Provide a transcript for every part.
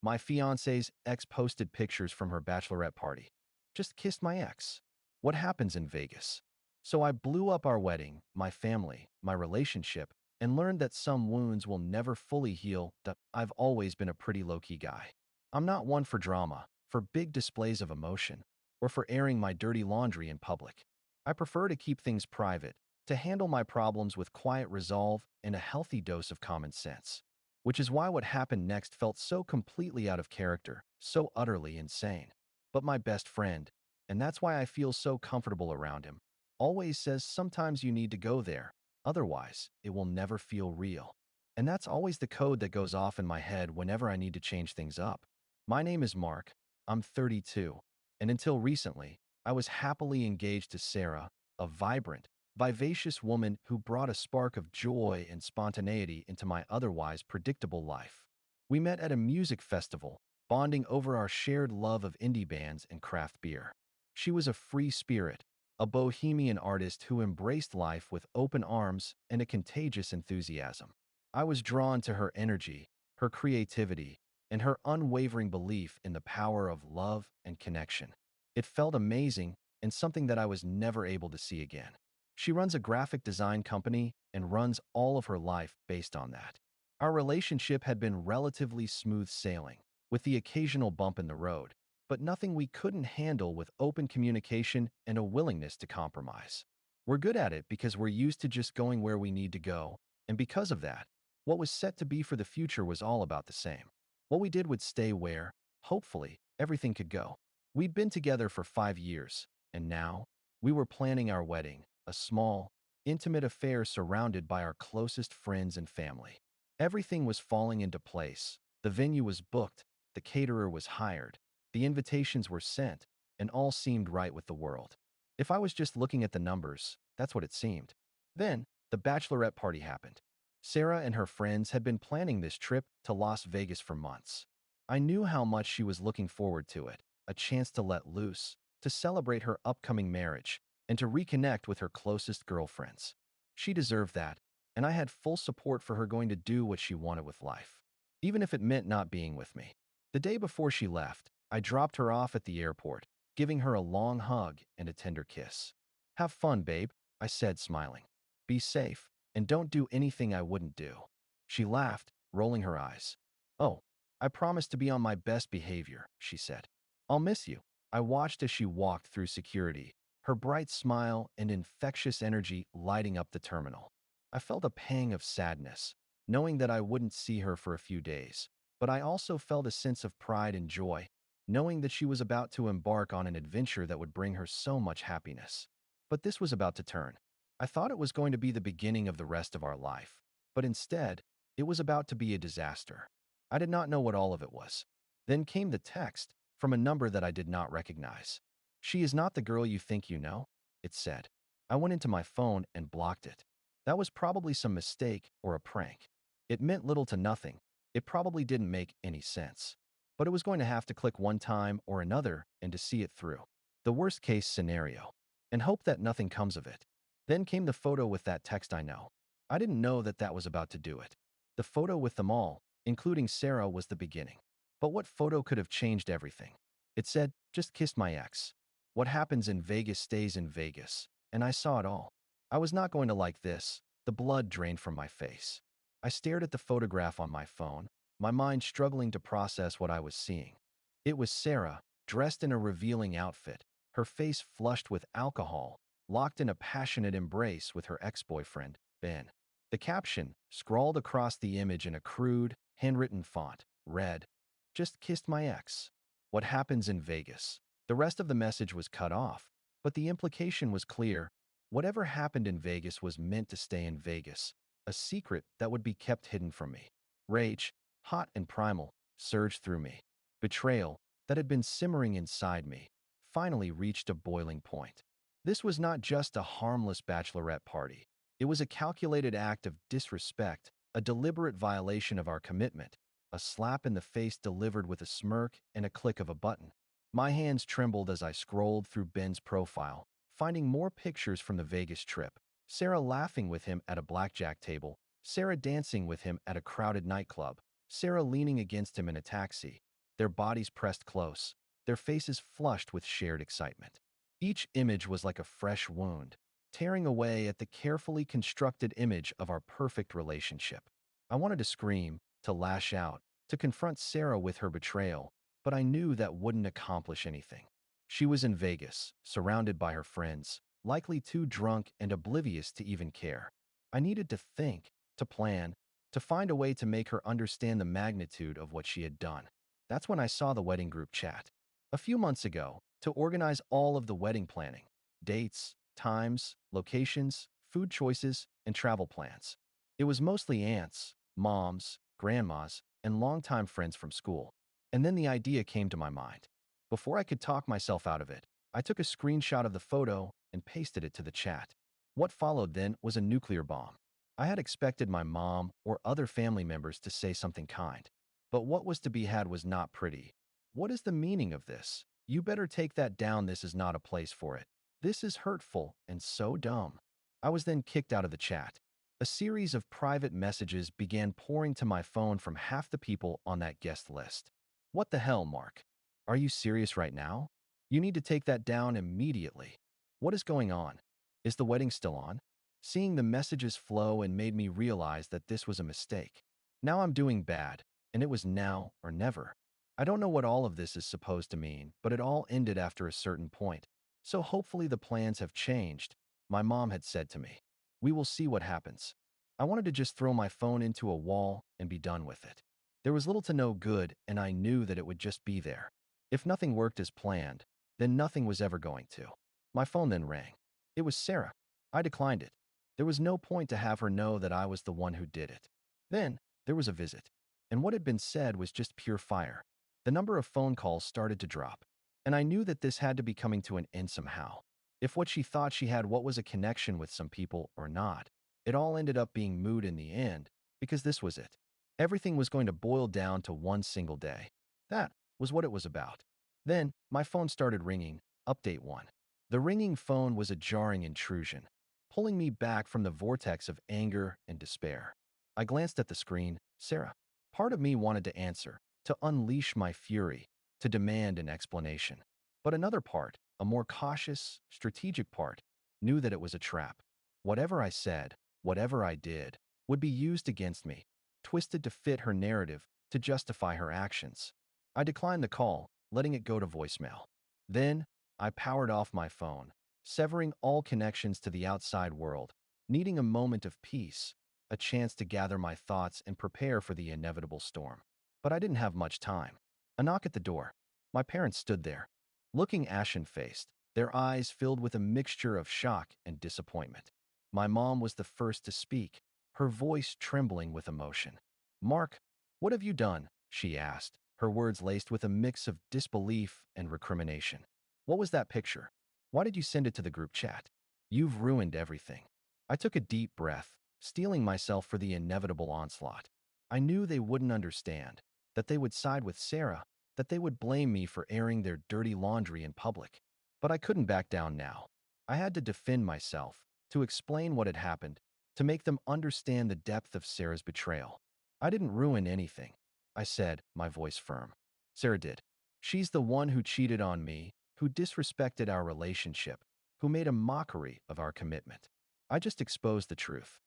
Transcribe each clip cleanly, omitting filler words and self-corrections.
My fiance's ex posted pictures from her bachelorette party. Just kissed my ex. What happens in Vegas? So I blew up our wedding, my family, my relationship, and learned that some wounds will never fully heal. I've always been a pretty low-key guy. I'm not one for drama, for big displays of emotion, or for airing my dirty laundry in public. I prefer to keep things private, to handle my problems with quiet resolve and a healthy dose of common sense. Which is why what happened next felt so completely out of character, so utterly insane. But my best friend, and that's why I feel so comfortable around him, always says sometimes you need to go there, otherwise it will never feel real. And that's always the code that goes off in my head whenever I need to change things up. My name is Mark, I'm 32, and until recently, I was happily engaged to Sarah, a vibrant, vivacious woman who brought a spark of joy and spontaneity into my otherwise predictable life. We met at a music festival, bonding over our shared love of indie bands and craft beer. She was a free spirit, a bohemian artist who embraced life with open arms and a contagious enthusiasm. I was drawn to her energy, her creativity, and her unwavering belief in the power of love and connection. It felt amazing and something that I was never able to see again. She runs a graphic design company and runs all of her life based on that. Our relationship had been relatively smooth sailing, with the occasional bump in the road, but nothing we couldn't handle with open communication and a willingness to compromise. We're good at it because we're used to just going where we need to go, and because of that, what was set to be for the future was all about the same. What we did would stay where, hopefully, everything could go. We'd been together for 5 years, and now, we were planning our wedding, a small, intimate affair surrounded by our closest friends and family. Everything was falling into place. The venue was booked, the caterer was hired, the invitations were sent, and all seemed right with the world. If I was just looking at the numbers, that's what it seemed. Then, the bachelorette party happened. Sarah and her friends had been planning this trip to Las Vegas for months. I knew how much she was looking forward to it, a chance to let loose, to celebrate her upcoming marriage, and to reconnect with her closest girlfriends. She deserved that, and I had full support for her going to do what she wanted with life, even if it meant not being with me. The day before she left, I dropped her off at the airport, giving her a long hug and a tender kiss. "Have fun, babe," I said, smiling. "Be safe, and don't do anything I wouldn't do." She laughed, rolling her eyes. "Oh, I promise to be on my best behavior," she said. "I'll miss you." I watched as she walked through security, her bright smile and infectious energy lighting up the terminal. I felt a pang of sadness, knowing that I wouldn't see her for a few days, but I also felt a sense of pride and joy, knowing that she was about to embark on an adventure that would bring her so much happiness. But this was about to turn. I thought it was going to be the beginning of the rest of our life, but instead, it was about to be a disaster. I did not know what all of it was. Then came the text from a number that I did not recognize. "She is not the girl you think you know," it said. I went into my phone and blocked it. That was probably some mistake or a prank. It meant little to nothing. It probably didn't make any sense. But it was going to have to click one time or another and to see it through. The worst case scenario. And hope that nothing comes of it. Then came the photo with that text I know. I didn't know that that was about to do it. The photo with them all, including Sarah, was the beginning. But what photo could have changed everything? It said, "Just kissed my ex. What happens in Vegas stays in Vegas." And I saw it all. I was not going to like this. The blood drained from my face. I stared at the photograph on my phone, my mind struggling to process what I was seeing. It was Sarah, dressed in a revealing outfit, her face flushed with alcohol, locked in a passionate embrace with her ex-boyfriend, Ben. The caption, scrawled across the image in a crude, handwritten font, read, "Just kissed my ex. What happens in Vegas?" The rest of the message was cut off, but the implication was clear. Whatever happened in Vegas was meant to stay in Vegas, a secret that would be kept hidden from me. Rage, hot and primal, surged through me. Betrayal, that had been simmering inside me, finally reached a boiling point. This was not just a harmless bachelorette party. It was a calculated act of disrespect, a deliberate violation of our commitment, a slap in the face delivered with a smirk and a click of a button. My hands trembled as I scrolled through Ben's profile, finding more pictures from the Vegas trip. Sarah laughing with him at a blackjack table, Sarah dancing with him at a crowded nightclub, Sarah leaning against him in a taxi, their bodies pressed close, their faces flushed with shared excitement. Each image was like a fresh wound, tearing away at the carefully constructed image of our perfect relationship. I wanted to scream, to lash out, to confront Sarah with her betrayal, but I knew that wouldn't accomplish anything. She was in Vegas, surrounded by her friends, likely too drunk and oblivious to even care. I needed to think, to plan, to find a way to make her understand the magnitude of what she had done. That's when I saw the wedding group chat. A few months ago, to organize all of the wedding planning, dates, times, locations, food choices, and travel plans. It was mostly aunts, moms, grandmas, and longtime friends from school. And then the idea came to my mind. Before I could talk myself out of it, I took a screenshot of the photo and pasted it to the chat. What followed then was a nuclear bomb. I had expected my mom or other family members to say something kind. But what was to be had was not pretty. What is the meaning of this? You better take that down. This is not a place for it. This is hurtful and so dumb. I was then kicked out of the chat. A series of private messages began pouring to my phone from half the people on that guest list. What the hell, Mark? Are you serious right now? You need to take that down immediately. What is going on? Is the wedding still on? Seeing the messages flow and made me realize that this was a mistake. Now I'm doing bad, and it was now or never. I don't know what all of this is supposed to mean, but it all ended after a certain point. So hopefully the plans have changed, my mom had said to me. We will see what happens. I wanted to just throw my phone into a wall and be done with it. There was little to no good, and I knew that it would just be there. If nothing worked as planned, then nothing was ever going to. My phone then rang. It was Sarah. I declined it. There was no point to have her know that I was the one who did it. Then, there was a visit. And what had been said was just pure fire. The number of phone calls started to drop. And I knew that this had to be coming to an end somehow. If what she thought she had what was a connection with some people or not, it all ended up being moot in the end, because this was it. Everything was going to boil down to one single day. That was what it was about. Then, my phone started ringing. Update 1. The ringing phone was a jarring intrusion, pulling me back from the vortex of anger and despair. I glanced at the screen. Sarah. Part of me wanted to answer, to unleash my fury, to demand an explanation. But another part, a more cautious, strategic part, knew that it was a trap. Whatever I said, whatever I did, would be used against me, twisted to fit her narrative, to justify her actions. I declined the call, letting it go to voicemail. Then, I powered off my phone, severing all connections to the outside world, needing a moment of peace, a chance to gather my thoughts and prepare for the inevitable storm. But I didn't have much time. A knock at the door. My parents stood there, looking ashen-faced, their eyes filled with a mixture of shock and disappointment. My mom was the first to speak, her voice trembling with emotion. Mark, what have you done? She asked, her words laced with a mix of disbelief and recrimination. What was that picture? Why did you send it to the group chat? You've ruined everything. I took a deep breath, steeling myself for the inevitable onslaught. I knew they wouldn't understand, that they would side with Sarah, that they would blame me for airing their dirty laundry in public. But I couldn't back down now. I had to defend myself, to explain what had happened, to make them understand the depth of Sarah's betrayal. I didn't ruin anything, I said, my voice firm. Sarah did. She's the one who cheated on me, who disrespected our relationship, who made a mockery of our commitment. I just exposed the truth.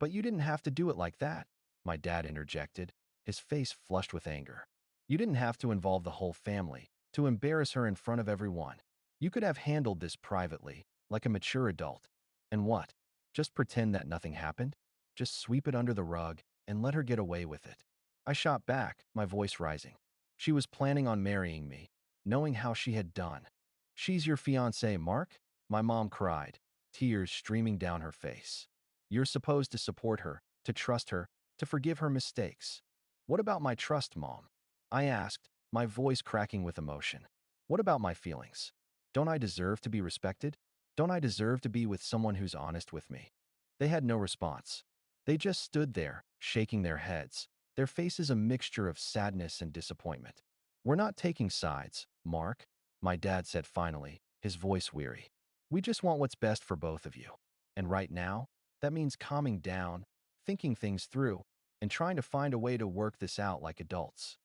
But you didn't have to do it like that, my dad interjected, his face flushed with anger. You didn't have to involve the whole family, to embarrass her in front of everyone. You could have handled this privately, like a mature adult. And what? Just pretend that nothing happened? Just sweep it under the rug and let her get away with it. I shot back, my voice rising. She was planning on marrying me, knowing how she had done. She's your fiancé, Mark? My mom cried, tears streaming down her face. You're supposed to support her, to trust her, to forgive her mistakes. What about my trust, Mom? I asked, my voice cracking with emotion. What about my feelings? Don't I deserve to be respected? Don't I deserve to be with someone who's honest with me? They had no response. They just stood there, shaking their heads, their faces a mixture of sadness and disappointment. We're not taking sides, Mark, my dad said finally, his voice weary. We just want what's best for both of you. And right now, that means calming down, thinking things through, and trying to find a way to work this out like adults.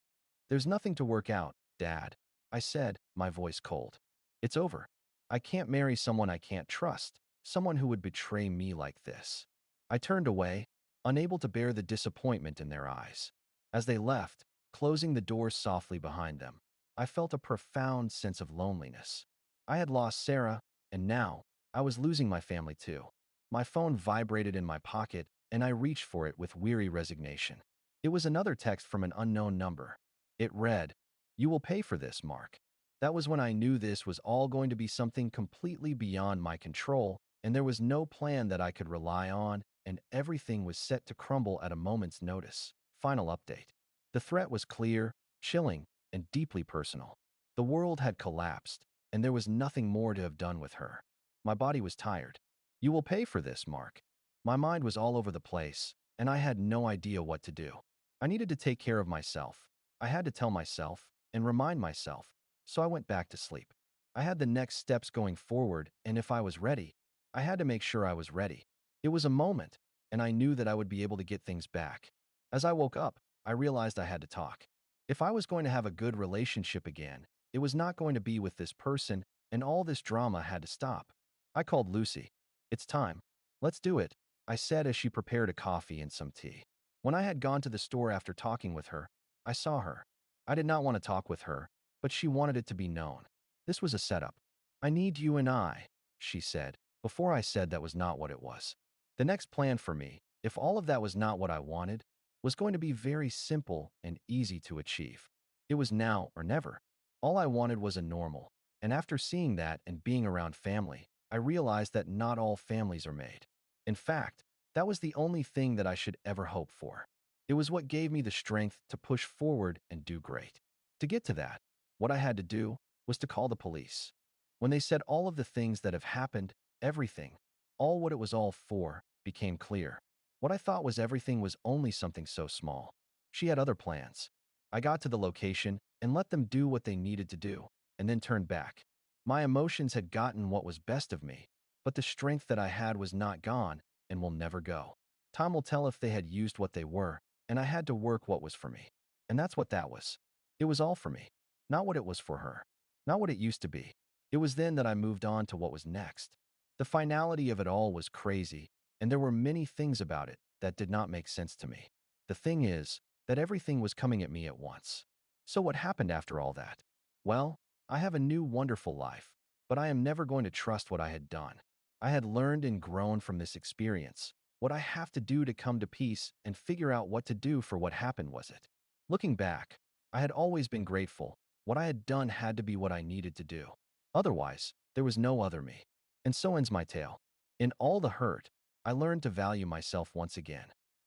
There's nothing to work out, Dad, I said, my voice cold. It's over. I can't marry someone I can't trust, someone who would betray me like this. I turned away, unable to bear the disappointment in their eyes. As they left, closing the door softly behind them, I felt a profound sense of loneliness. I had lost Sarah, and now I was losing my family too. My phone vibrated in my pocket, and I reached for it with weary resignation. It was another text from an unknown number. It read, "You will pay for this, Mark." That was when I knew this was all going to be something completely beyond my control, and there was no plan that I could rely on, and everything was set to crumble at a moment's notice. Final update. The threat was clear, chilling, and deeply personal. The world had collapsed, and there was nothing more to have done with her. My body was tired. "You will pay for this, Mark." My mind was all over the place, and I had no idea what to do. I needed to take care of myself. I had to tell myself and remind myself, so I went back to sleep. I had the next steps going forward, and if I was ready, I had to make sure I was ready. It was a moment, and I knew that I would be able to get things back. As I woke up, I realized I had to talk. If I was going to have a good relationship again, it was not going to be with this person, and all this drama had to stop. I called Lucy. "It's time. Let's do it," I said as she prepared a coffee and some tea. When I had gone to the store after talking with her, I saw her. I did not want to talk with her, but she wanted it to be known. This was a setup. "I need you and I," she said, before I said that was not what it was. The next plan for me, if all of that was not what I wanted, was going to be very simple and easy to achieve. It was now or never. All I wanted was a normal, and after seeing that and being around family, I realized that not all families are made. In fact, that was the only thing that I should ever hope for. It was what gave me the strength to push forward and do great. To get to that, what I had to do was to call the police. When they said all of the things that have happened, everything, all what it was all for, became clear. What I thought was everything was only something so small. She had other plans. I got to the location and let them do what they needed to do, and then turned back. My emotions had gotten what was best of me, but the strength that I had was not gone and will never go. Time will tell if they had used what they were, and I had to work what was for me. And that's what that was. It was all for me, not what it was for her, not what it used to be. It was then that I moved on to what was next. The finality of it all was crazy, and there were many things about it that did not make sense to me. The thing is that everything was coming at me at once. So what happened after all that? Well, I have a new wonderful life, but I am never going to trust what I had done. I had learned and grown from this experience. What I have to do to come to peace and figure out what to do for what happened was it. Looking back, I had always been grateful. What I had done had to be what I needed to do. Otherwise, there was no other me. And so ends my tale. In all the hurt, I learned to value myself once again.